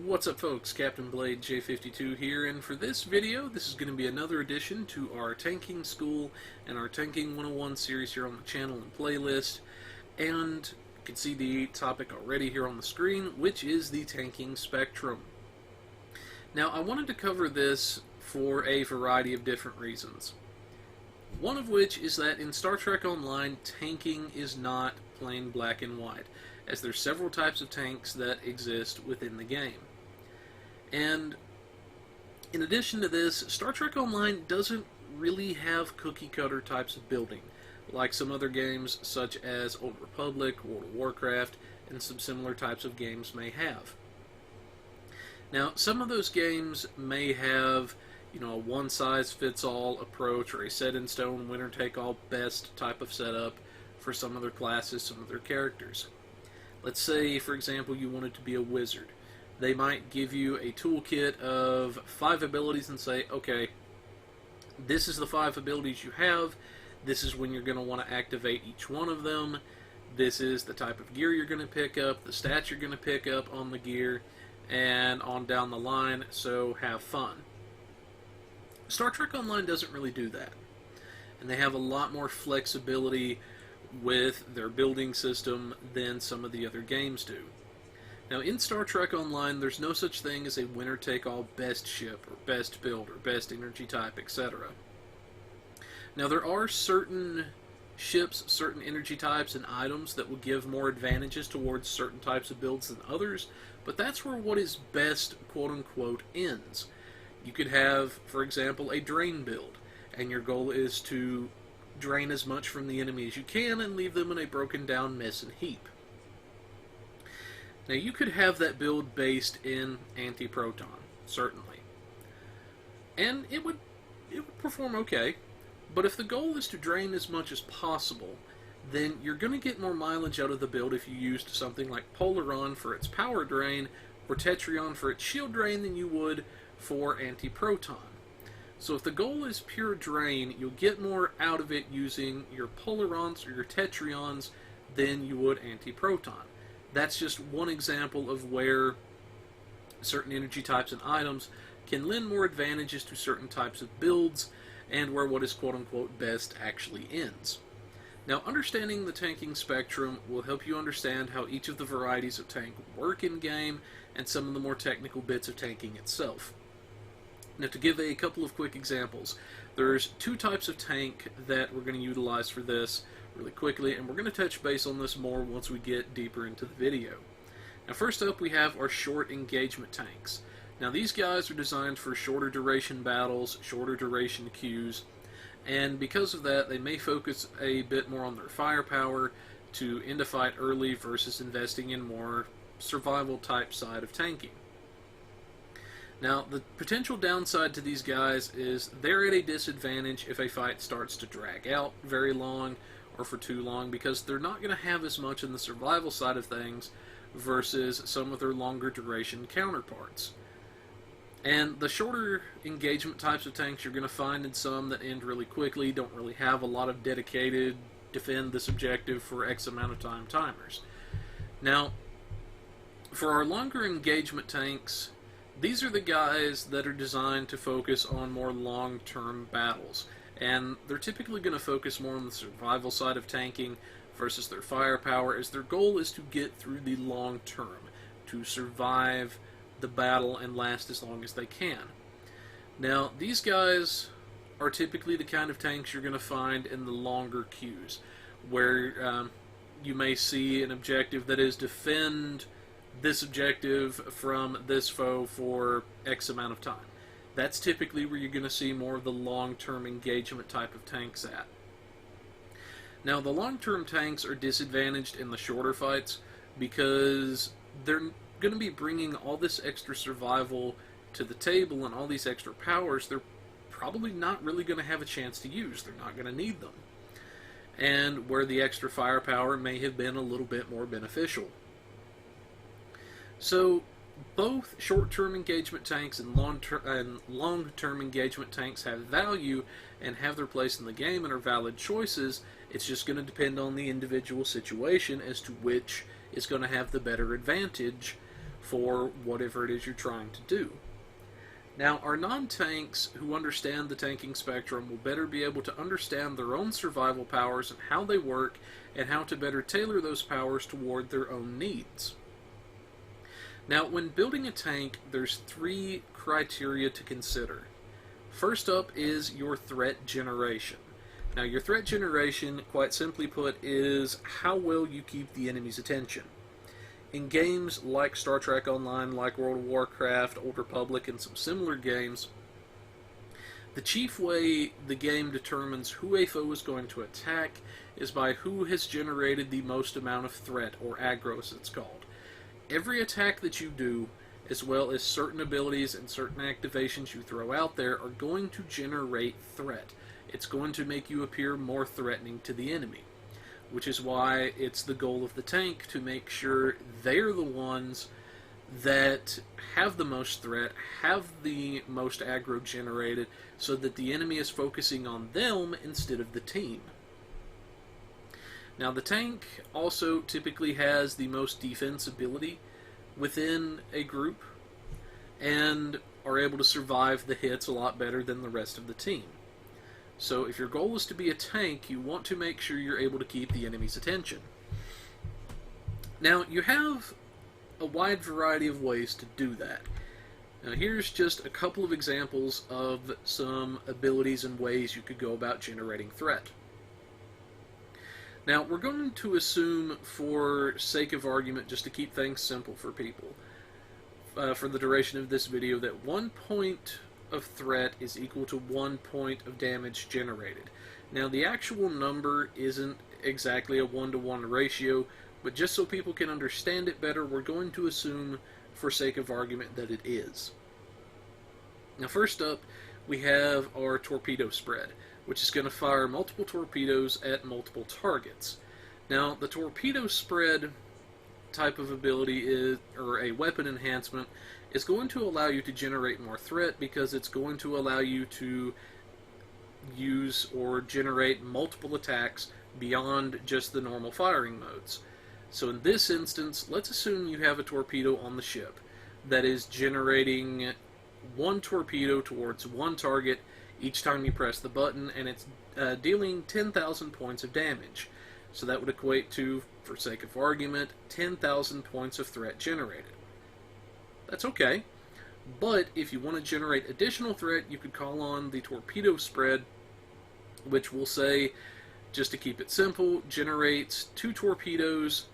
What's up folks, Captain Blade J52 here, and for this video, this is going to be another addition to our Tanking School and our Tanking 101 series here on the channel and playlist. And you can see the topic already here on the screen, which is the tanking spectrum. Now, I wanted to cover this for a variety of different reasons. One of which is that in Star Trek Online, tanking is not plain black and white, as there's several types of tanks that exist within the game. And in addition to this, Star Trek Online doesn't really have cookie-cutter types of building, like some other games such as Old Republic, World of Warcraft, and some similar types of games may have. Now, some of those games may have, a one-size-fits-all approach or a set-in-stone, winner-take-all best type of setup for some of their classes, some of their characters. Let's say, for example, you wanted to be a wizard. They might give you a toolkit of 5 abilities and say, okay, this is the 5 abilities you have, this is when you're going to want to activate each one of them, this is the type of gear you're going to pick up, the stats you're going to pick up on the gear, and on down the line, so have fun. Star Trek Online doesn't really do that, and they have a lot more flexibility with their building system than some of the other games do. Now, in Star Trek Online, there's no such thing as a winner-take-all best ship, or best build, or best energy type, etc. Now, there are certain ships, certain energy types, and items that will give more advantages towards certain types of builds than others, but that's where what is best, quote-unquote, ends. You could have, for example, a drain build, and your goal is to drain as much from the enemy as you can and leave them in a broken-down mess and heap. Now, you could have that build based in anti-proton, certainly. And it would perform okay, but if the goal is to drain as much as possible, then you're going to get more mileage out of the build if you used something like Polaron for its power drain, or Tetrion for its shield drain than you would for anti-proton. So if the goal is pure drain, you'll get more out of it using your Polarons or your Tetrions than you would anti-proton. That's just one example of where certain energy types and items can lend more advantages to certain types of builds, and where what is quote-unquote best actually ends. Now, understanding the tanking spectrum will help you understand how each of the varieties of tank work in-game, and some of the more technical bits of tanking itself. Now, to give a couple of quick examples, there's 2 types of tank that we're going to utilize for this really quickly, and we're going to touch base on this more once we get deeper into the video. Now, first up, we have our short engagement tanks. Now, these guys are designed for shorter duration battles, shorter duration queues, and because of that, they may focus a bit more on their firepower to end a fight early versus investing in more survival type side of tanking. Now, the potential downside to these guys is they're at a disadvantage if a fight starts to drag out very long or for too long, because they're not going to have as much in the survival side of things versus some of their longer duration counterparts. And the shorter engagement types of tanks you're going to find in some that end really quickly, don't really have a lot of dedicated defend this objective for X amount of time timers. Now, for our longer engagement tanks, these are the guys that are designed to focus on more long-term battles, and they're typically going to focus more on the survival side of tanking versus their firepower, as their goal is to get through the long term, to survive the battle and last as long as they can. Now, these guys are typically the kind of tanks you're going to find in the longer queues, where you may see an objective that is defend this objective from this foe for X amount of time. That's typically where you're going to see more of the long-term engagement type of tanks at. Now, the long-term tanks are disadvantaged in the shorter fights because they're going to be bringing all this extra survival to the table and all these extra powers they're probably not really going to have a chance to use. They're not going to need them. And where the extra firepower may have been a little bit more beneficial. So, both short-term engagement tanks and long-term engagement tanks have value and have their place in the game and are valid choices. It's just going to depend on the individual situation as to which is going to have the better advantage for whatever it is you're trying to do. Now, our non-tanks who understand the tanking spectrum will better be able to understand their own survival powers and how they work, and how to better tailor those powers toward their own needs. Now, when building a tank, there's 3 criteria to consider. First up is your threat generation. Now, your threat generation, quite simply put, is how well you keep the enemy's attention. In games like Star Trek Online, like World of Warcraft, Old Republic, and some similar games, the chief way the game determines who a foe is going to attack is by who has generated the most amount of threat, or aggro as it's called. Every attack that you do, as well as certain abilities and certain activations you throw out there, are going to generate threat. It's going to make you appear more threatening to the enemy, which is why it's the goal of the tank to make sure they're the ones that have the most threat, have the most aggro generated, so that the enemy is focusing on them instead of the team. Now, the tank also typically has the most defense ability within a group, and are able to survive the hits a lot better than the rest of the team. So if your goal is to be a tank, you want to make sure you're able to keep the enemy's attention. Now, you have a wide variety of ways to do that. Now, here's just a couple of examples of some abilities and ways you could go about generating threat. Now, we're going to assume, for sake of argument, just to keep things simple for people, for the duration of this video, that 1 point of threat is equal to 1 point of damage generated. Now, the actual number isn't exactly a 1-to-1 ratio, but just so people can understand it better, we're going to assume, for sake of argument, that it is. Now, first up, we have our torpedo spread, which is going to fire multiple torpedoes at multiple targets. Now, the torpedo spread type of ability is, or a weapon enhancement, is going to allow you to generate more threat, because it's going to allow you to use or generate multiple attacks beyond just the normal firing modes. So in this instance, let's assume you have a torpedo on the ship that is generating 1 torpedo towards 1 target each time you press the button, and it's dealing 10,000 points of damage. So that would equate to, for sake of argument, 10,000 points of threat generated. That's okay, but if you want to generate additional threat, you could call on the torpedo spread, which will say, just to keep it simple, generates 2 torpedoes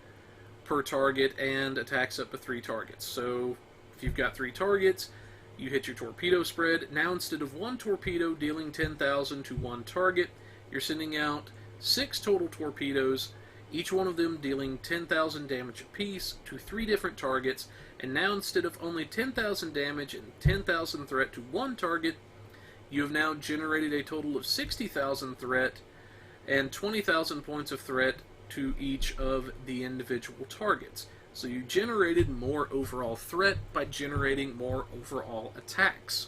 per target and attacks up to 3 targets. So if you've got 3 targets, you hit your torpedo spread. Now, instead of 1 torpedo dealing 10,000 to 1 target, you're sending out 6 total torpedoes, each one of them dealing 10,000 damage apiece to 3 different targets. And now, instead of only 10,000 damage and 10,000 threat to 1 target, you have now generated a total of 60,000 threat and 20,000 points of threat to each of the individual targets. So you generated more overall threat by generating more overall attacks.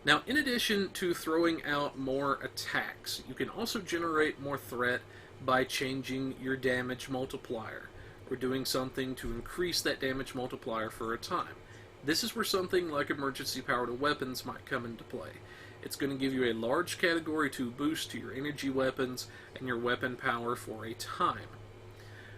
Now, in addition to throwing out more attacks, you can also generate more threat by changing your damage multiplier, or doing something to increase that damage multiplier for a time. This is where something like emergency power to weapons might come into play. It's going to give you a large category 2 boost to your energy weapons and your weapon power for a time.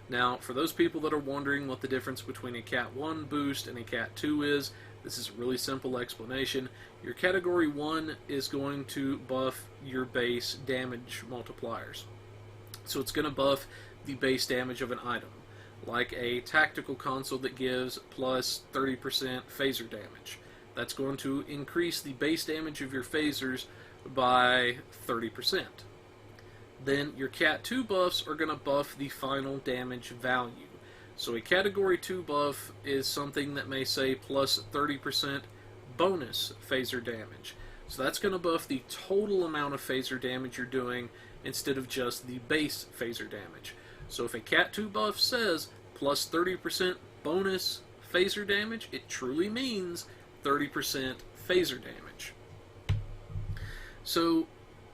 Now, for those people that are wondering what the difference between a Cat 1 boost and a Cat 2 is, this is a really simple explanation. Your Category 1 is going to buff your base damage multipliers. So it's going to buff the base damage of an item, like a tactical console that gives plus 30% phaser damage. That's going to increase the base damage of your phasers by 30%. Then your Cat 2 buffs are going to buff the final damage value. So a Category 2 buff is something that may say plus 30% bonus phaser damage. So that's going to buff the total amount of phaser damage you're doing instead of just the base phaser damage. So if a Cat 2 buff says plus 30% bonus phaser damage, it truly means 30% phaser damage. So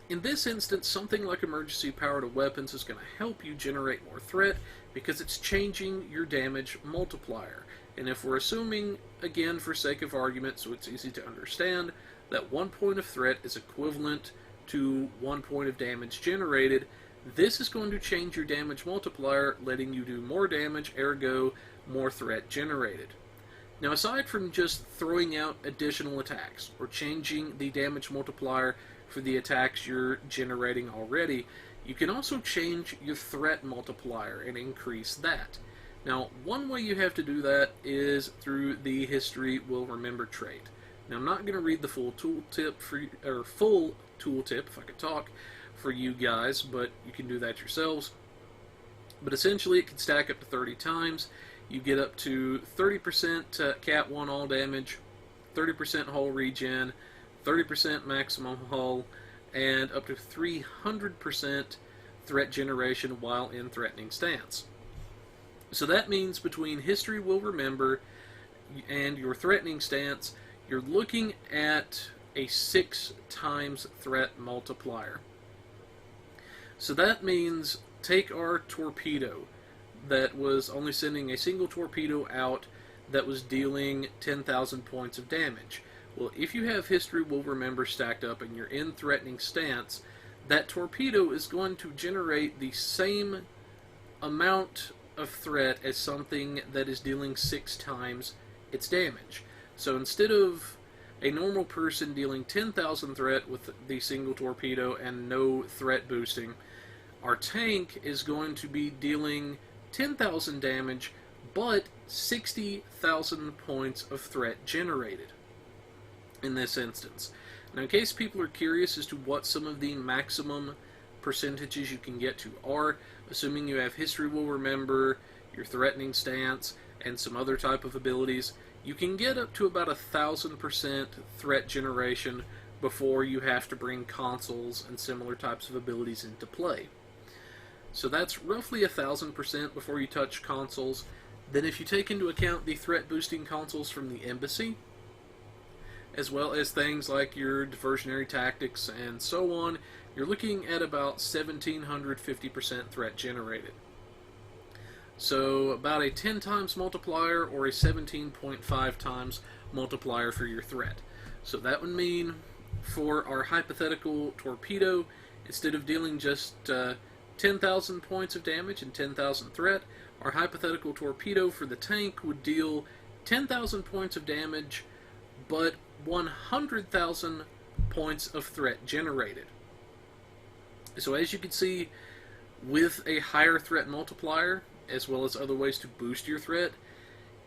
In this instance, something like emergency power to weapons is going to help you generate more threat because it's changing your damage multiplier. And if we're assuming, again for sake of argument, so it's easy to understand, that 1 point of threat is equivalent to 1 point of damage generated, this is going to change your damage multiplier, letting you do more damage, ergo more threat generated. Now, aside from just throwing out additional attacks or changing the damage multiplier for the attacks you're generating already, you can also change your threat multiplier and increase that. Now, one way you have to do that is through the History Will Remember trait. Now, I'm not going to read the full tooltip if I could talk, for you guys, but you can do that yourselves. But essentially, it can stack up to 30 times. You get up to 30% Cat 1 all damage, 30% hull regen, 30% maximum hull, and up to 300% threat generation while in threatening stance. So that means between History Will Remember and your threatening stance, you're looking at a 6 times threat multiplier. So that means take our torpedo that was only sending a single torpedo out that was dealing 10,000 points of damage. Well, if you have History Will Remember stacked up and you're in threatening stance, that torpedo is going to generate the same amount of threat as something that is dealing 6 times its damage. So instead of a normal person dealing 10,000 threat with the single torpedo and no threat boosting, our tank is going to be dealing 10,000 damage, but 60,000 points of threat generated in this instance. Now, in case people are curious as to what some of the maximum percentages you can get to are, assuming you have History Will Remember, your threatening stance, and some other type of abilities, you can get up to about 1,000% threat generation before you have to bring consoles and similar types of abilities into play. So that's roughly 1,000% before you touch consoles. Then if you take into account the threat boosting consoles from the embassy, as well as things like your diversionary tactics and so on, you're looking at about 1,750% threat generated. So about a 10 times multiplier or a 17.5 times multiplier for your threat. So that would mean for our hypothetical torpedo, instead of dealing just 10,000 points of damage and 10,000 threat, our hypothetical torpedo for the tank would deal 10,000 points of damage, but 100,000 points of threat generated. So as you can see, with a higher threat multiplier, as well as other ways to boost your threat,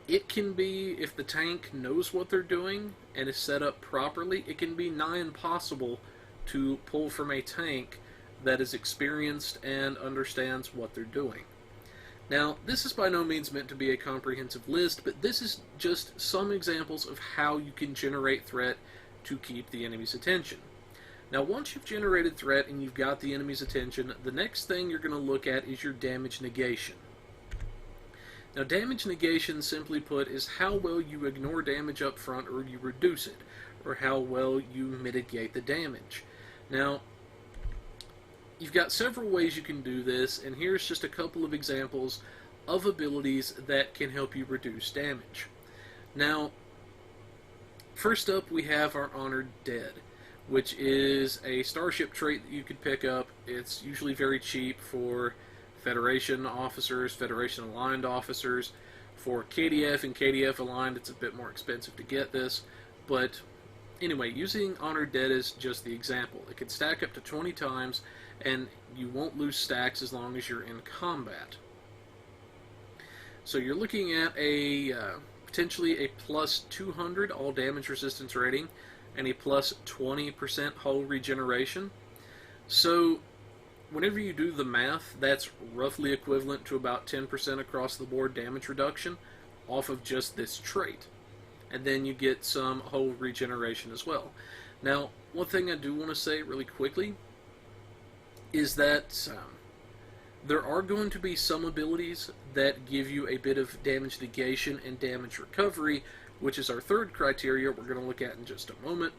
it can be, if the tank knows what they're doing and is set up properly, it can be nigh impossible to pull from a tank that is experienced and understands what they're doing. Now, this is by no means meant to be a comprehensive list, but this is just some examples of how you can generate threat to keep the enemy's attention. Now, once you've generated threat and you've got the enemy's attention, the next thing you're going to look at is your damage negation. Now, damage negation, simply put, is how well you ignore damage up front or you reduce it, or how well you mitigate the damage. Now, you've got several ways you can do this, and here's just a couple of examples of abilities that can help you reduce damage. Now, first up we have our Honored Dead, which is a starship trait that you could pick up. It's usually very cheap for Federation officers, Federation aligned officers. For KDF and KDF aligned, it's a bit more expensive to get this, but anyway, using Honored Dead is just the example. It can stack up to 20 times, and you won't lose stacks as long as you're in combat. So you're looking at a potentially a plus 200 all damage resistance rating and a plus 20% hull regeneration. So whenever you do the math, that's roughly equivalent to about 10% across the board damage reduction off of just this trait. And then you get some hull regeneration as well. Now, one thing I do want to say really quickly is that there are going to be some abilities that give you a bit of damage negation and damage recovery, which is our third criteria we're going to look at in just a moment.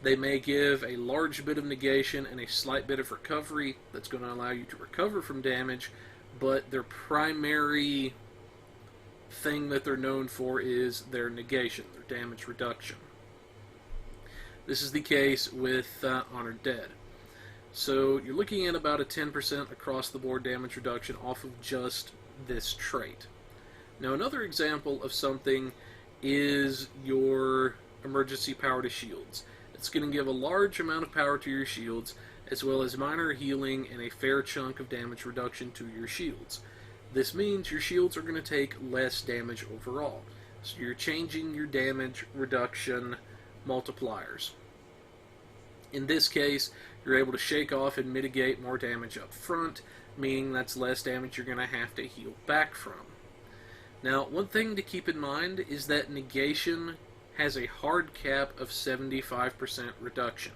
They may give a large bit of negation and a slight bit of recovery that's going to allow you to recover from damage, but their primary thing that they're known for is their negation, their damage reduction. This is the case with Honored Dead. So you're looking at about a 10% across the board damage reduction off of just this trait. Now another example of something is your emergency power to shields. It's going to give a large amount of power to your shields, as well as minor healing and a fair chunk of damage reduction to your shields. This means your shields are going to take less damage overall. So you're changing your damage reduction multipliers. In this case, you're able to shake off and mitigate more damage up front, meaning that's less damage you're going to have to heal back from. Now, one thing to keep in mind is that negation has a hard cap of 75% reduction.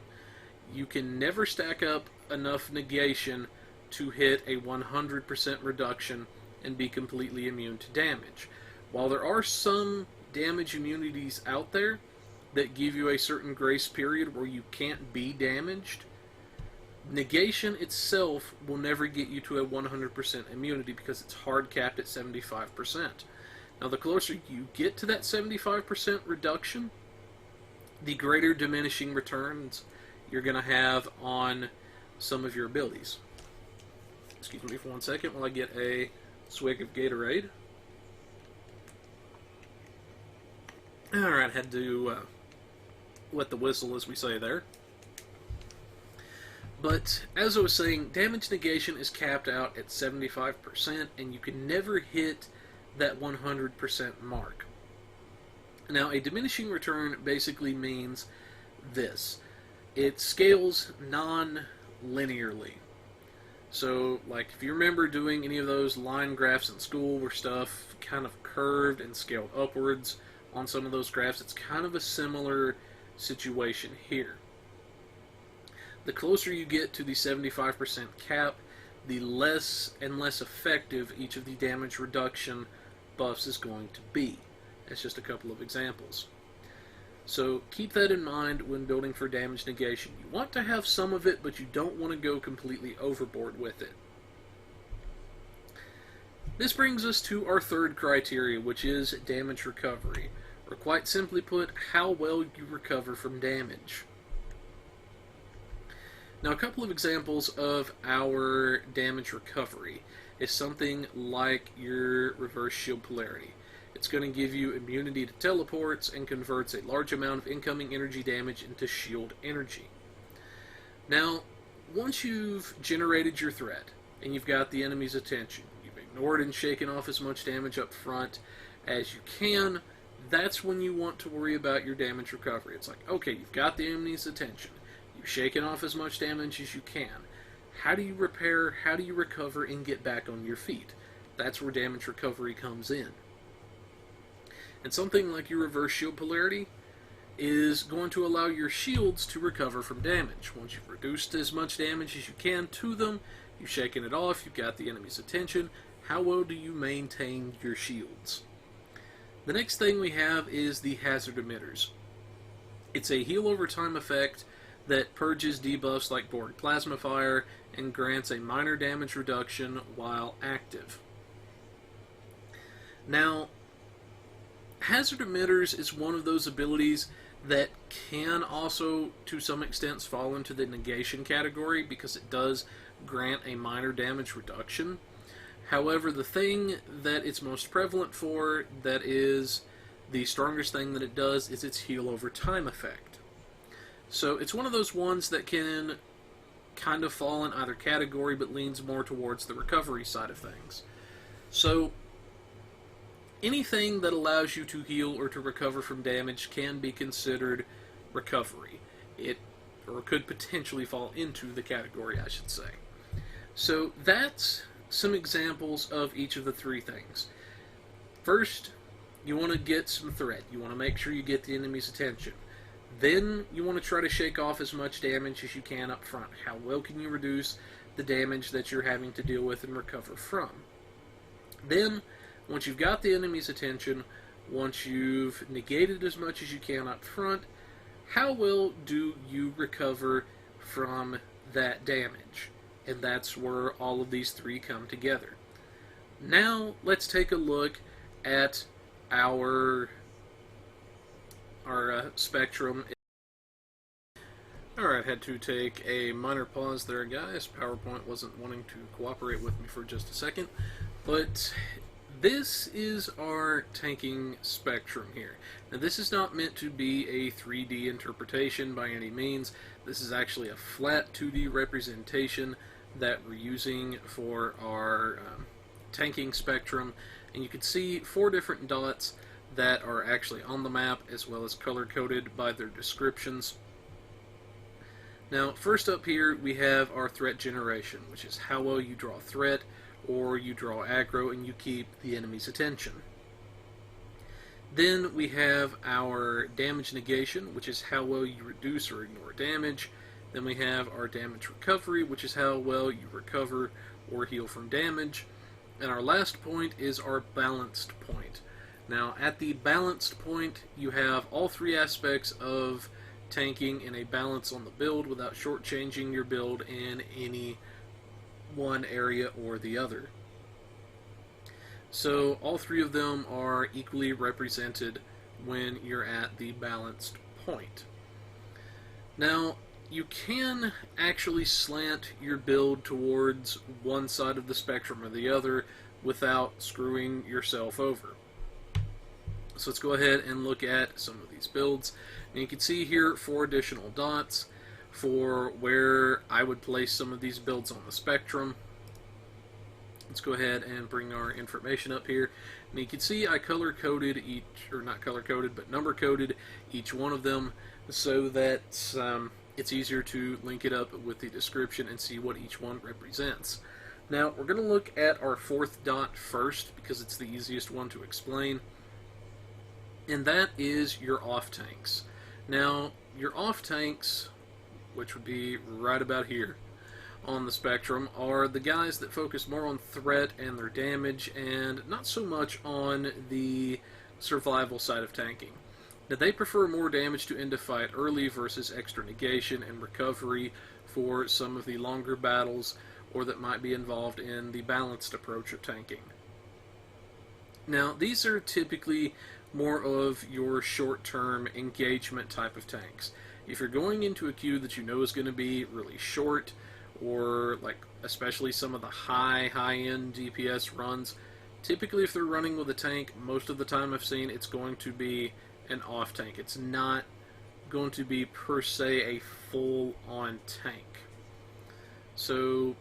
You can never stack up enough negation to hit a 100% reduction and be completely immune to damage. While there are some damage immunities out there that give you a certain grace period where you can't be damaged, negation itself will never get you to a 100% immunity because it's hard capped at 75%. Now, the closer you get to that 75% reduction, the greater diminishing returns you're going to have on some of your abilities. Excuse me for 1 second while I get a swig of Gatorade. Alright, had to wet the whistle, as we say there. But, as I was saying, damage negation is capped out at 75%, and you can never hit that 100% mark. Now, a diminishing return basically means this. It scales non-linearly. So, like, if you remember doing any of those line graphs in school where stuff kind of curved and scaled upwards on some of those graphs, it's kind of a similar situation here. The closer you get to the 75% cap, the less and less effective each of the damage reduction buffs is going to be. That's just a couple of examples. So keep that in mind when building for damage negation. You want to have some of it, but you don't want to go completely overboard with it. This brings us to our third criteria, which is damage recovery, or quite simply put, how well you recover from damage. Now, a couple of examples of our damage recovery is something like your reverse shield polarity. It's going to give you immunity to teleports and converts a large amount of incoming energy damage into shield energy. Now, once you've generated your threat and you've got the enemy's attention, you've ignored and shaken off as much damage up front as you can, that's when you want to worry about your damage recovery. It's like, okay, you've got the enemy's attention. You've shaken off as much damage as you can. How do you repair, how do you recover, and get back on your feet? That's where damage recovery comes in. And something like your reverse shield polarity is going to allow your shields to recover from damage. Once you've reduced as much damage as you can to them, you've shaken it off, you've got the enemy's attention, how well do you maintain your shields? The next thing we have is the hazard emitters. It's a heal over time effect that purges debuffs like Borg Plasma Fire and grants a minor damage reduction while active. Now, hazard emitters is one of those abilities that can also, to some extent, fall into the negation category because it does grant a minor damage reduction. However, the thing that it's most prevalent for, that is the strongest thing that it does, is its heal over time effect. So it's one of those ones that can kind of fall in either category, but leans more towards the recovery side of things. So anything that allows you to heal or to recover from damage can be considered recovery. Or could potentially fall into the category, I should say. So that's some examples of each of the three things. First, you want to get some threat. You want to make sure you get the enemy's attention. Then you want to try to shake off as much damage as you can up front. How well can you reduce the damage that you're having to deal with and recover from? Then, once you've got the enemy's attention, once you've negated as much as you can up front, how well do you recover from that damage? And that's where all of these three come together. Now let's take a look at our spectrum. Alright, had to take a minor pause there, guys. PowerPoint wasn't wanting to cooperate with me for just a second. But this is our tanking spectrum here. Now, this is not meant to be a 3D interpretation by any means. This is actually a flat 2D representation that we're using for our tanking spectrum. And you can see 4 different dots that are actually on the map, as well as color-coded by their descriptions. Now, first up here, we have our threat generation, which is how well you draw threat, or you draw aggro, and you keep the enemy's attention. Then we have our damage negation, which is how well you reduce or ignore damage. Then we have our damage recovery, which is how well you recover or heal from damage. And our last point is our balanced point. Now, at the balanced point, you have all 3 aspects of tanking in a balance on the build without shortchanging your build in any one area or the other. So all 3 of them are equally represented when you're at the balanced point. Now, you can actually slant your build towards one side of the spectrum or the other without screwing yourself over. So let's go ahead and look at some of these builds. And you can see here 4 additional dots for where I would place some of these builds on the spectrum. Let's go ahead and bring our information up here. And you can see I color-coded each, or not color-coded, but number-coded each one of them so that it's easier to link it up with the description and see what each one represents. Now, we're going to look at our 4th dot first because it's the easiest one to explain. And that is your off-tanks. Now, your off-tanks, which would be right about here on the spectrum, are the guys that focus more on threat and their damage and not so much on the survival side of tanking. Now, they prefer more damage to end a fight early versus extra negation and recovery for some of the longer battles or that might be involved in the balanced approach of tanking. Now, these are typically more of your short-term engagement type of tanks. If you're going into a queue that you know is going to be really short, or like especially some of the high-end DPS runs, typically if they're running with a tank, most of the time I've seen it's going to be an off-tank. It's not going to be per se a full-on tank. So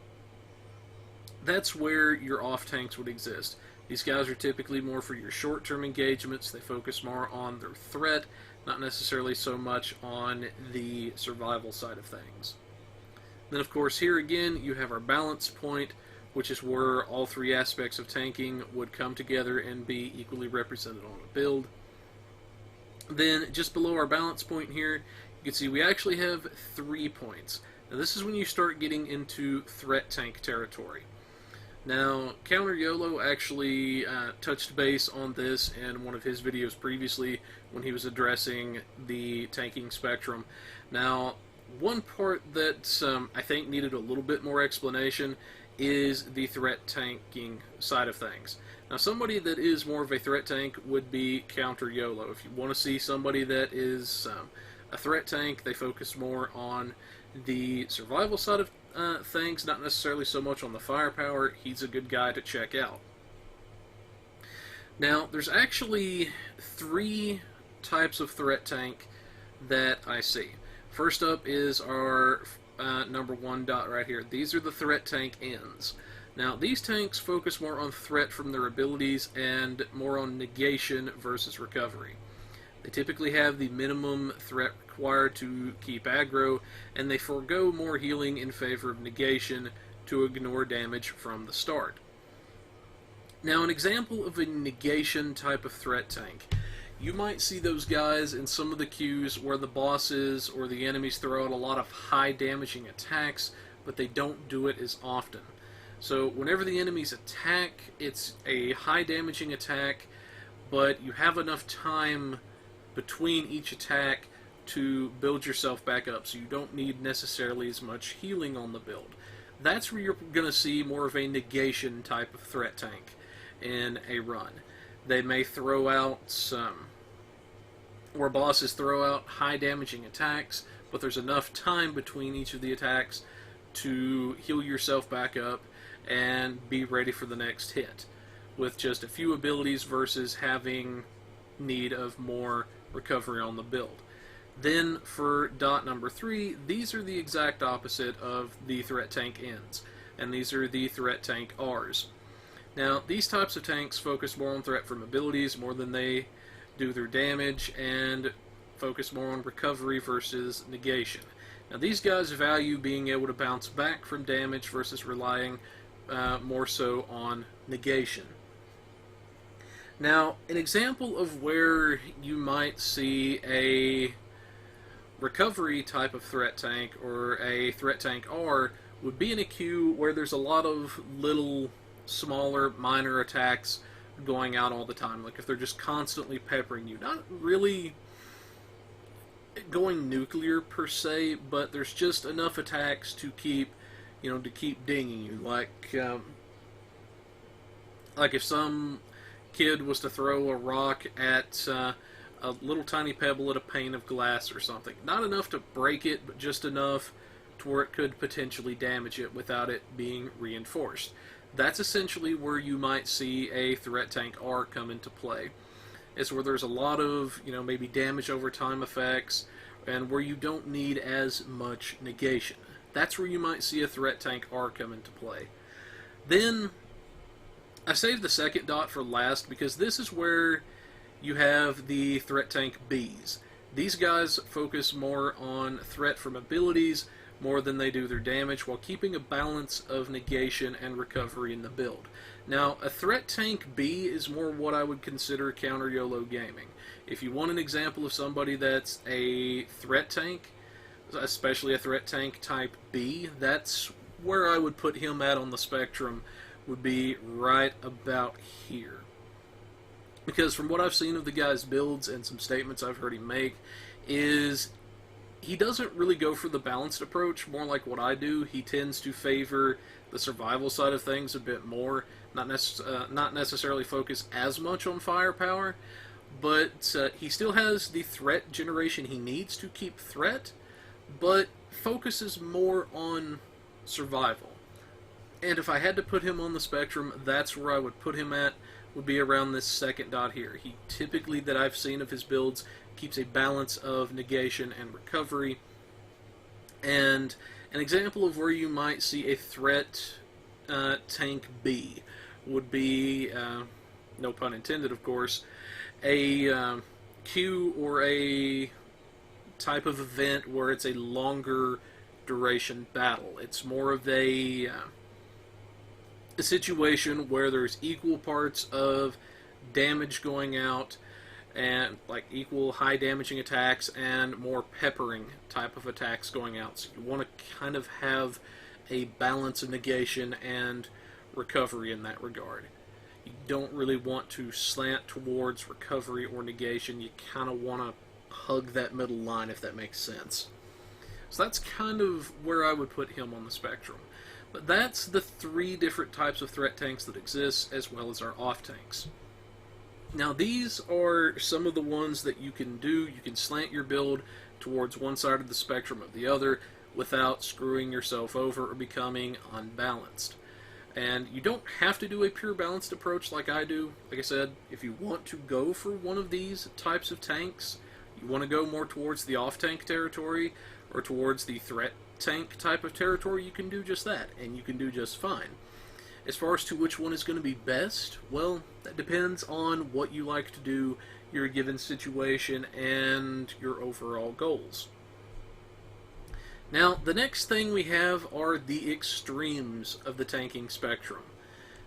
that's where your off-tanks would exist. These guys are typically more for your short-term engagements. They focus more on their threat, not necessarily so much on the survival side of things. Then, of course, here again, you have our balance point, which is where all 3 aspects of tanking would come together and be equally represented on a build. Then, just below our balance point here, you can see we actually have 3 points. Now, this is when you start getting into threat tank territory. Now, Counter YOLO actually touched base on this in one of his videos previously when he was addressing the tanking spectrum. Now, one part that I think needed a little bit more explanation is the threat tanking side of things. Now, somebody that is more of a threat tank would be Counter YOLO. If you want to see somebody that is a threat tank, they focus more on the survival side of things, not necessarily so much on the firepower. He's a good guy to check out. Now, there's actually 3 types of threat tank that I see. First up is our number 1 dot right here. These are the threat tank ends. Now, these tanks focus more on threat from their abilities and more on negation versus recovery. They typically have the minimum threat required to keep aggro, and they forego more healing in favor of negation to ignore damage from the start. Now, an example of a negation type of threat tank. You might see those guys in some of the queues where the bosses or the enemies throw out a lot of high damaging attacks, but they don't do it as often. So whenever the enemies attack, it's a high damaging attack, but you have enough time between each attack to build yourself back up, so you don't need necessarily as much healing on the build. That's where you're going to see more of a negation type of threat tank in a run. They may throw out some, where bosses throw out high damaging attacks, but there's enough time between each of the attacks to heal yourself back up and be ready for the next hit, with just a few abilities versus having need of more recovery on the build. Then for dot number 3, these are the exact opposite of the threat tank N's, and these are the threat tank R's. Now, these types of tanks focus more on threat from abilities more than they do their damage, and focus more on recovery versus negation. Now, these guys value being able to bounce back from damage versus relying more so on negation. Now, an example of where you might see a recovery type of threat tank or a threat tank R would be in a queue where there's a lot of little, smaller, minor attacks going out all the time. Like if they're just constantly peppering you. Not really going nuclear per se, but there's just enough attacks to keep, to keep dinging you. Like if some kid was to throw a rock at a little tiny pebble at a pane of glass or something. Not enough to break it, but just enough to where it could potentially damage it without it being reinforced. That's essentially where you might see a threat tank R come into play. It's where there's a lot of, maybe damage over time effects, and where you don't need as much negation. That's where you might see a threat tank R come into play. Then, I saved the second dot for last because this is where you have the threat tank Bs. These guys focus more on threat from abilities more than they do their damage, while keeping a balance of negation and recovery in the build. Now, a threat tank B is more what I would consider counter YOLO gaming. If you want an example of somebody that's a threat tank, especially a threat tank type B, that's where I would put him at on the spectrum, would be right about here. Because from what I've seen of the guy's builds and some statements I've heard him make, is he doesn't really go for the balanced approach, more like what I do. He tends to favor the survival side of things a bit more, not necessarily focus as much on firepower, but he still has the threat generation he needs to keep threat, but focuses more on survival. And if I had to put him on the spectrum, that's where I would put him at, would be around this second dot here. He typically, that I've seen of his builds, keeps a balance of negation and recovery. And an example of where you might see a threat tank B would be, no pun intended of course, a queue or a type of event where it's a longer duration battle. It's more of a situation where there's equal parts of damage going out and like equal high damaging attacks and more peppering type of attacks going out. So you want to kind of have a balance of negation and recovery in that regard. You don't really want to slant towards recovery or negation. You kind of want to hug that middle line, if that makes sense. So that's kind of where I would put him on the spectrum. But that's the 3 different types of threat tanks that exist, as well as our off tanks. Now these are some of the ones that you can do. You can slant your build towards one side of the spectrum or the other without screwing yourself over or becoming unbalanced. And you don't have to do a pure balanced approach like I do. Like I said, if you want to go for one of these types of tanks, you want to go more towards the off-tank territory or towards the threat tank type of territory, you can do just that, and you can do just fine. As far as to which one is going to be best, well, that depends on what you like to do, your given situation, and your overall goals. Now, the next thing we have are the extremes of the tanking spectrum.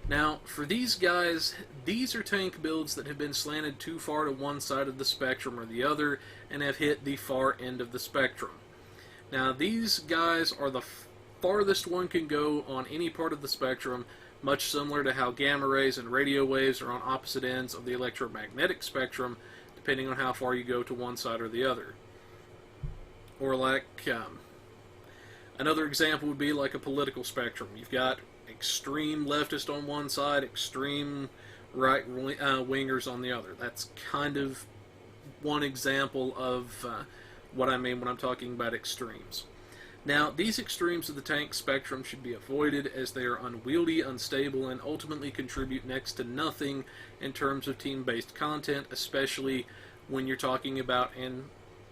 Now, for these guys, these are tank builds that have been slanted too far to one side of the spectrum or the other, and have hit the far end of the spectrum. Now, these guys are the farthest one can go on any part of the spectrum, much similar to how gamma rays and radio waves are on opposite ends of the electromagnetic spectrum, depending on how far you go to one side or the other. Or like, another example would be like a political spectrum. You've got extreme leftist on one side, extreme right wingers on the other. That's kind of one example of what I mean when I'm talking about extremes. Now, these extremes of the tank spectrum should be avoided as they are unwieldy, unstable, and ultimately contribute next to nothing in terms of team-based content, especially when you're talking about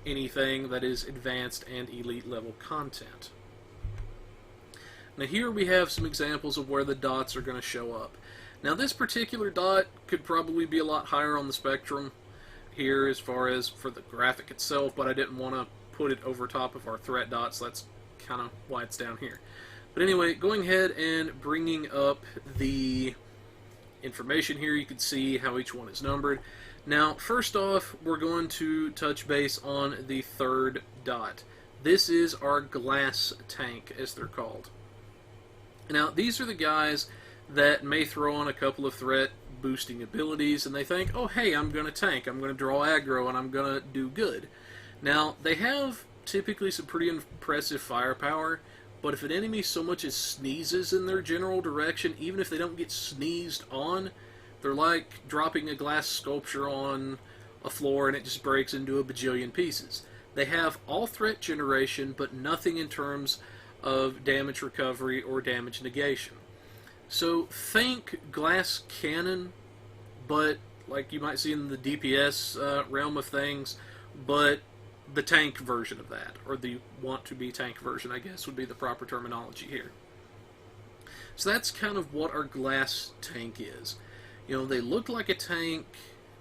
anything that is advanced and elite level content. Now here we have some examples of where the dots are going to show up. Now this particular dot could probably be a lot higher on the spectrum here as far as for the graphic itself, but I didn't want to put it over top of our threat dots. That's kind of why it's down here. But anyway, going ahead and bringing up the information here, you can see how each one is numbered. Now, first off, we're going to touch base on the third dot. This is our glass tank, as they're called. Now, these are the guys that may throw on a couple of threat boosting abilities, and they think, oh, hey, I'm going to tank, I'm going to draw aggro, and I'm going to do good. Now, they have typically some pretty impressive firepower, but if an enemy so much as sneezes in their general direction, even if they don't get sneezed on, they're like dropping a glass sculpture on a floor and it just breaks into a bajillion pieces. They have all threat generation, but nothing in terms of damage recovery or damage negation. So think glass cannon, but like you might see in the DPS realm of things, but the tank version of that, or the want-to-be tank version, I guess, would be the proper terminology here. So that's kind of what our glass tank is. You know, they look like a tank,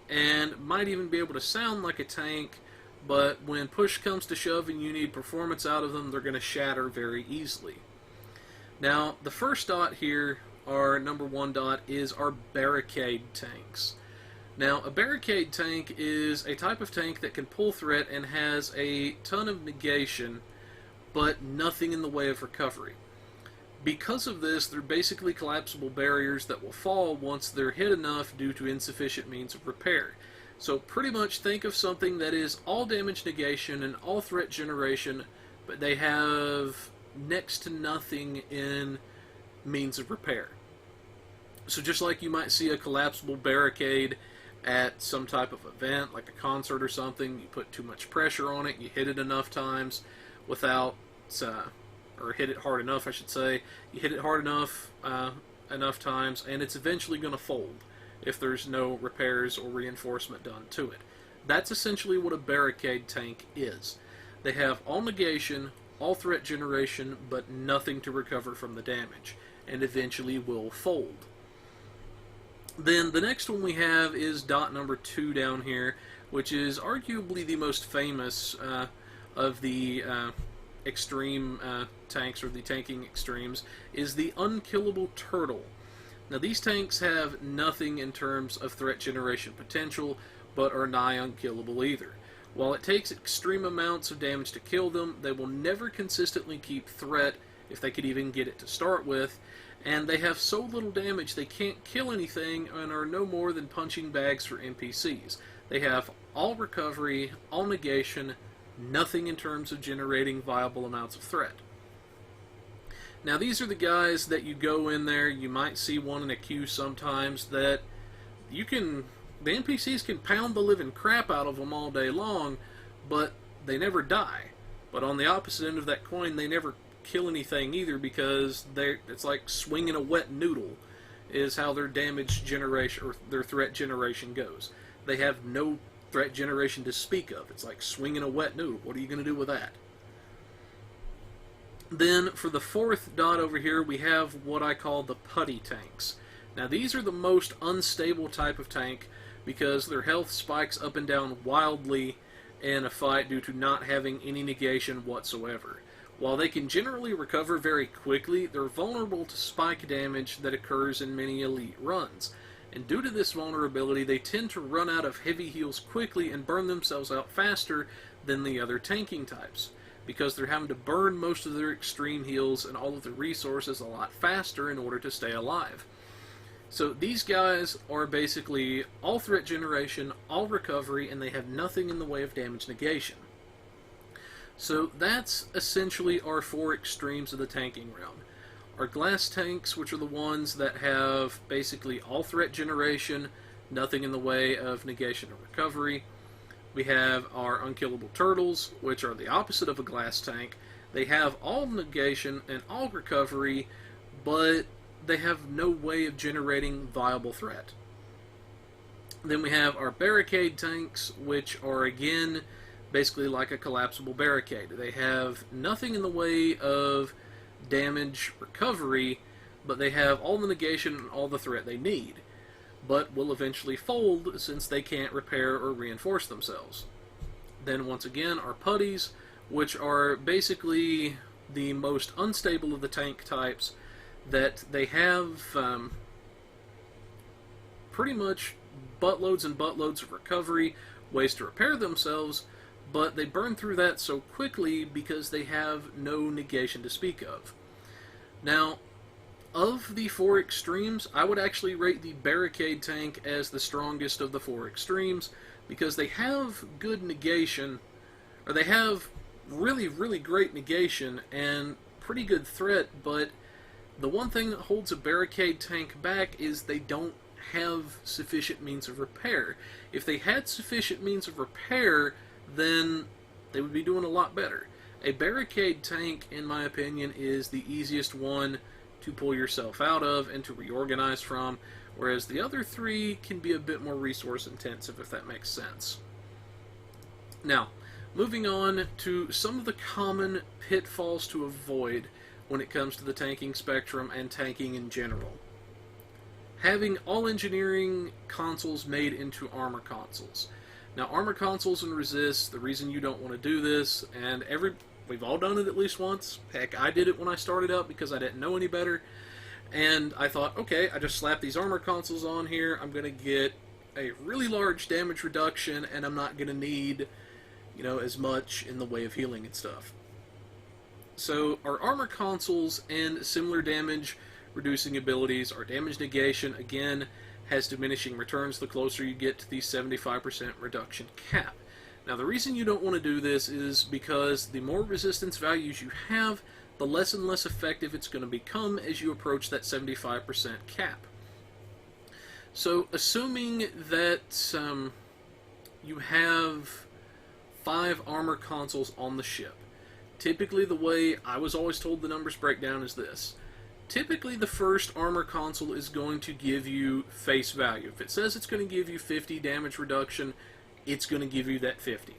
and might even be able to sound like a tank, but when push comes to shove and you need performance out of them, they're going to shatter very easily. Now, the first dot here, our number one dot, is our barricade tanks. Now, a barricade tank is a type of tank that can pull threat and has a ton of negation, but nothing in the way of recovery. Because of this, they're basically collapsible barriers that will fall once they're hit enough due to insufficient means of repair. So pretty much think of something that is all damage negation and all threat generation, but they have next to nothing in means of repair. So just like you might see a collapsible barricade at some type of event, like a concert or something, you put too much pressure on it, you hit it enough times without, or hit it hard enough, I should say, you hit it hard enough times, and it's eventually going to fold if there's no repairs or reinforcement done to it. That's essentially what a barricade tank is. They have all negation, all threat generation, but nothing to recover from the damage, and eventually will fold. Then the next one we have is dot number 2 down here, which is arguably the most famous of the extreme tanks, or the tanking extremes, is the unkillable turtle. Now these tanks have nothing in terms of threat generation potential, but are nigh unkillable either. While it takes extreme amounts of damage to kill them, they will never consistently keep threat, if they could even get it to start with, and they have so little damage they can't kill anything and are no more than punching bags for NPCs. They have all recovery, all negation, nothing in terms of generating viable amounts of threat. Now these are the guys that you go in there, you might see one in a queue sometimes, that the NPCs can pound the living crap out of them all day long, but they never die. But on the opposite end of that coin, they never kill anything either, because it's like swinging a wet noodle is how their damage generation, or their threat generation goes. They have no threat generation to speak of. It's like swinging a wet noodle. What are you going to do with that? Then for the fourth dot over here, we have what I call the putty tanks. Now these are the most unstable type of tank because their health spikes up and down wildly in a fight due to not having any negation whatsoever. While they can generally recover very quickly, they're vulnerable to spike damage that occurs in many elite runs. And due to this vulnerability, they tend to run out of heavy heals quickly and burn themselves out faster than the other tanking types, because they're having to burn most of their extreme heals and all of their resources a lot faster in order to stay alive. So these guys are basically all threat generation, all recovery, and they have nothing in the way of damage negation. So that's essentially our four extremes of the tanking realm. Our glass tanks, which are the ones that have basically all threat generation, nothing in the way of negation or recovery. We have our unkillable turtles, which are the opposite of a glass tank. They have all negation and all recovery, but they have no way of generating viable threat. Then we have our barricade tanks, which are again basically like a collapsible barricade. They have nothing in the way of damage recovery, but they have all the negation and all the threat they need, but will eventually fold since they can't repair or reinforce themselves. Then once again, our putties, which are basically the most unstable of the tank types, that they have pretty much buttloads and buttloads of recovery, ways to repair themselves, but they burn through that so quickly because they have no negation to speak of. Now, of the four extremes, I would actually rate the barricade tank as the strongest of the four extremes because they have good negation, or they have really, really great negation and pretty good threat, but the one thing that holds a barricade tank back is they don't have sufficient means of repair. If they had sufficient means of repair, then they would be doing a lot better. A barricade tank, in my opinion, is the easiest one to pull yourself out of and to reorganize from, whereas the other three can be a bit more resource intensive, if that makes sense. Now, moving on to some of the common pitfalls to avoid when it comes to the tanking spectrum and tanking in general. Having all engineering consoles made into armor consoles. Now, armor consoles and resists, the reason you don't want to do this, and we've all done it at least once. Heck, I did it when I started out because I didn't know any better. And I thought, okay, I just slap these armor consoles on here, I'm going to get a really large damage reduction, and I'm not going to need, as much in the way of healing and stuff. So, our armor consoles and similar damage reducing abilities, our damage negation, again, has diminishing returns the closer you get to the 75% reduction cap. Now, the reason you don't want to do this is because the more resistance values you have, the less and less effective it's going to become as you approach that 75% cap. So, assuming that you have 5 armor consoles on the ship, typically the way I was always told the numbers break down is this. Typically, the first armor console is going to give you face value. If it says it's going to give you 50 damage reduction, it's going to give you that 50.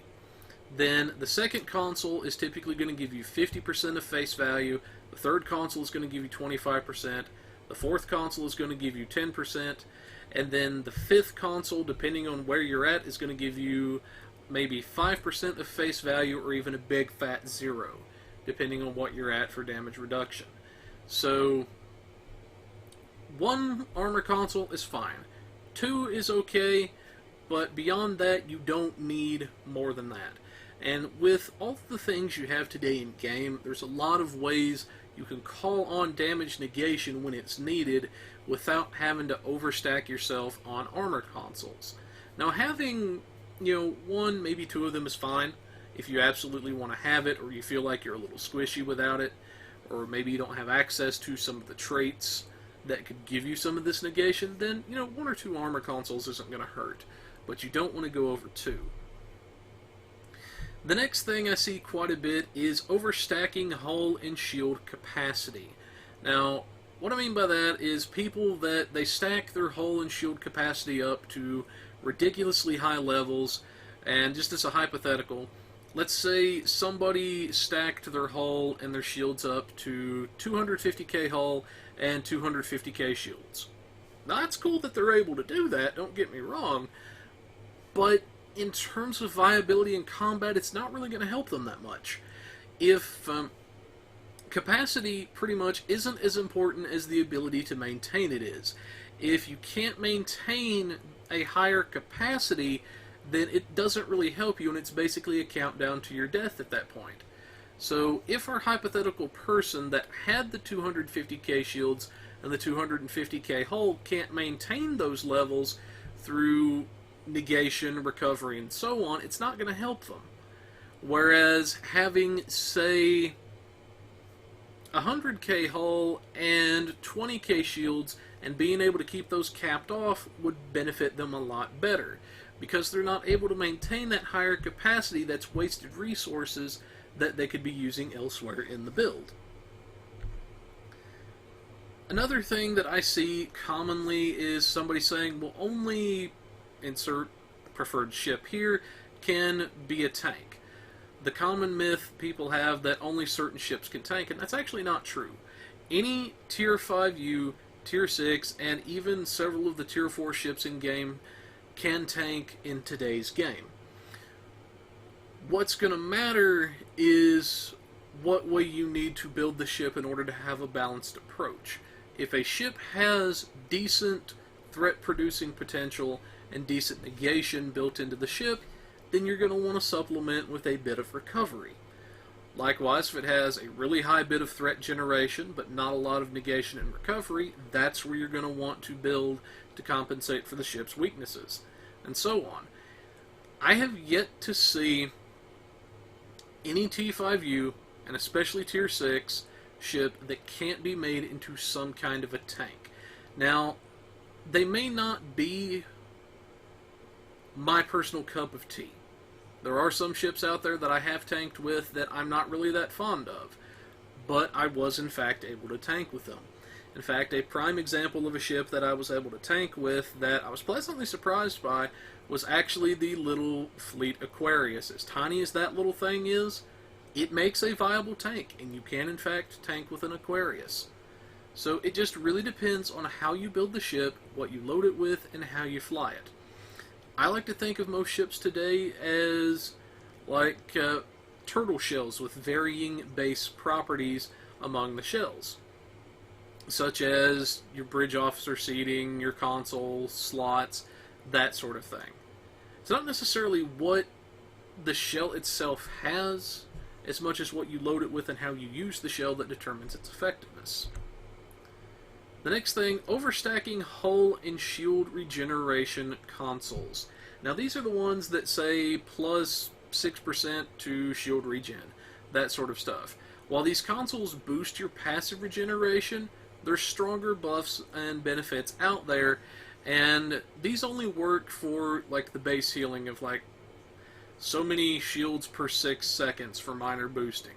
Then the second console is typically going to give you 50% of face value. The third console is going to give you 25%. The fourth console is going to give you 10%. And then the fifth console, depending on where you're at, is going to give you maybe 5% of face value or even a big fat 0, depending on what you're at for damage reduction. So, 1 armor console is fine. 2 is okay, but beyond that, you don't need more than that. And with all the things you have today in game, there's a lot of ways you can call on damage negation when it's needed without having to overstack yourself on armor consoles. Now, having, 1, maybe 2 of them is fine if you absolutely want to have it, or you feel like you're a little squishy without it, or maybe you don't have access to some of the traits that could give you some of this negation, then, 1 or 2 armor consoles isn't going to hurt. But you don't want to go over 2. The next thing I see quite a bit is overstacking hull and shield capacity. Now, what I mean by that is people that they stack their hull and shield capacity up to ridiculously high levels, and just as a hypothetical, let's say somebody stacked their hull and their shields up to 250k hull and 250k shields. Now, that's cool that they're able to do that, don't get me wrong, but in terms of viability in combat, it's not really going to help them that much. If capacity pretty much isn't as important as the ability to maintain it is. If you can't maintain a higher capacity, then it doesn't really help you, and it's basically a countdown to your death at that point. So if our hypothetical person that had the 250k shields and the 250k hull can't maintain those levels through negation, recovery, and so on, it's not going to help them. Whereas having, say, 100k hull and 20k shields and being able to keep those capped off would benefit them a lot better, because they're not able to maintain that higher capacity that's wasted resources that they could be using elsewhere in the build. Another thing that I see commonly is somebody saying, well, only insert preferred ship here can be a tank. The common myth people have that only certain ships can tank, and that's actually not true. Any Tier 5U, Tier 6, and even several of the Tier 4 ships in game can tank in today's game. What's going to matter is what way you need to build the ship in order to have a balanced approach. If a ship has decent threat-producing potential and decent negation built into the ship, then you're going to want to supplement with a bit of recovery. Likewise, if it has a really high bit of threat generation, but not a lot of negation and recovery, that's where you're going to want to build to compensate for the ship's weaknesses, and so on. I have yet to see any T5U, and especially Tier 6, ship that can't be made into some kind of a tank. Now, they may not be my personal cup of tea. There are some ships out there that I have tanked with that I'm not really that fond of, but I was in fact able to tank with them. In fact, a prime example of a ship that I was able to tank with that I was pleasantly surprised by was actually the little Fleet Aquarius. As tiny as that little thing is, it makes a viable tank, and you can in fact tank with an Aquarius. So it just really depends on how you build the ship, what you load it with, and how you fly it. I like to think of most ships today as like turtle shells with varying base properties among the shells, such as your bridge officer seating, your console, slots, that sort of thing. It's not necessarily what the shell itself has, as much as what you load it with and how you use the shell that determines its effectiveness. The next thing, overstacking hull and shield regeneration consoles. Now these are the ones that say plus 6% to shield regen, that sort of stuff. While these consoles boost your passive regeneration, there's stronger buffs and benefits out there, and these only work for like the base healing of like so many shields per 6 seconds for minor boosting.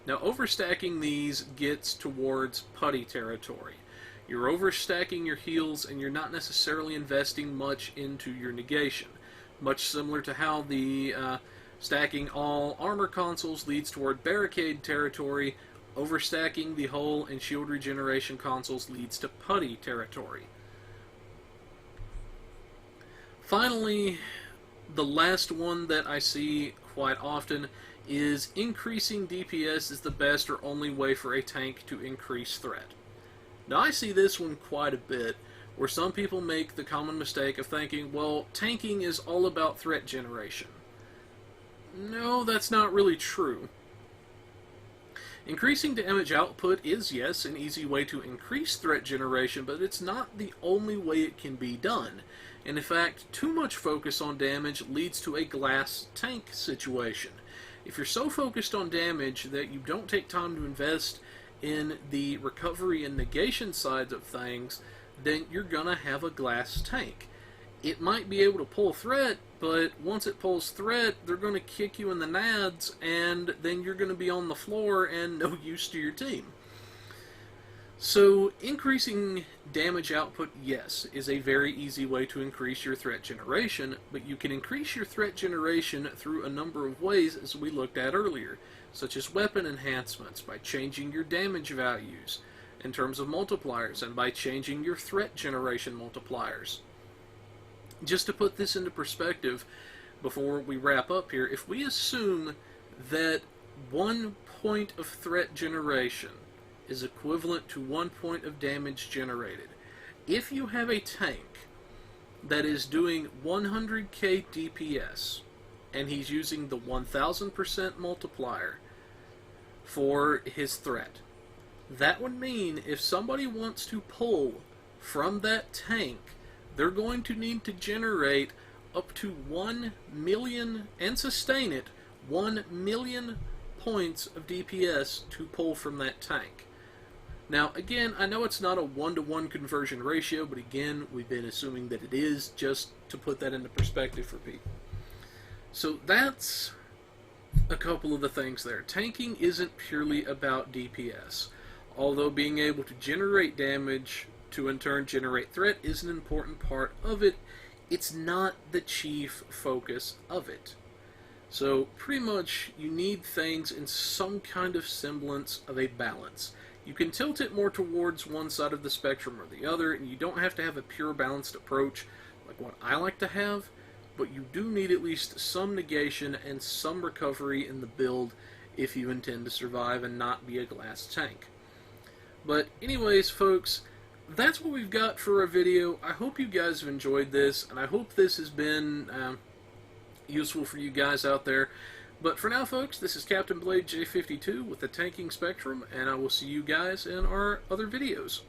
Now overstacking these gets towards putty territory. You're overstacking your heals and you're not necessarily investing much into your negation. Much similar to how the stacking all armor consoles leads toward barricade territory, overstacking the hull and shield regeneration consoles leads to putty territory. Finally, the last one that I see quite often is increasing DPS is the best or only way for a tank to increase threat. Now I see this one quite a bit, where some people make the common mistake of thinking, well, tanking is all about threat generation. No, that's not really true. Increasing damage output is, yes, an easy way to increase threat generation, but it's not the only way it can be done. And in fact, too much focus on damage leads to a glass tank situation. If you're so focused on damage that you don't take time to invest in the recovery and negation sides of things, then you're gonna have a glass tank. It might be able to pull threat, but once it pulls threat, they're gonna kick you in the nads, and then you're gonna be on the floor and no use to your team. So increasing damage output, yes, is a very easy way to increase your threat generation, but you can increase your threat generation through a number of ways, as we looked at earlier, such as weapon enhancements, by changing your damage values in terms of multipliers, and by changing your threat generation multipliers. Just to put this into perspective before we wrap up here, if we assume that 1 point of threat generation is equivalent to 1 point of damage generated, if you have a tank that is doing 100k DPS, and he's using the 1000% multiplier for his threat, that would mean if somebody wants to pull from that tank, they're going to need to generate up to 1 million, and sustain it, 1 million points of DPS to pull from that tank. Now, again, I know it's not a 1-to-1 conversion ratio, but again, we've been assuming that it is, just to put that into perspective for people. So that's a couple of the things there. Tanking isn't purely about DPS, although being able to generate damage to in turn generate threat is an important part of it. It's not the chief focus of it. So pretty much you need things in some kind of semblance of a balance. You can tilt it more towards one side of the spectrum or the other, and you don't have to have a pure balanced approach like what I like to have, but you do need at least some negation and some recovery in the build if you intend to survive and not be a glass tank. But anyways, folks, that's what we've got for our video. I hope you guys have enjoyed this, and I hope this has been useful for you guys out there. But for now, folks, this is Captain Blade J52 with the Tanking Spectrum, and I will see you guys in our other videos.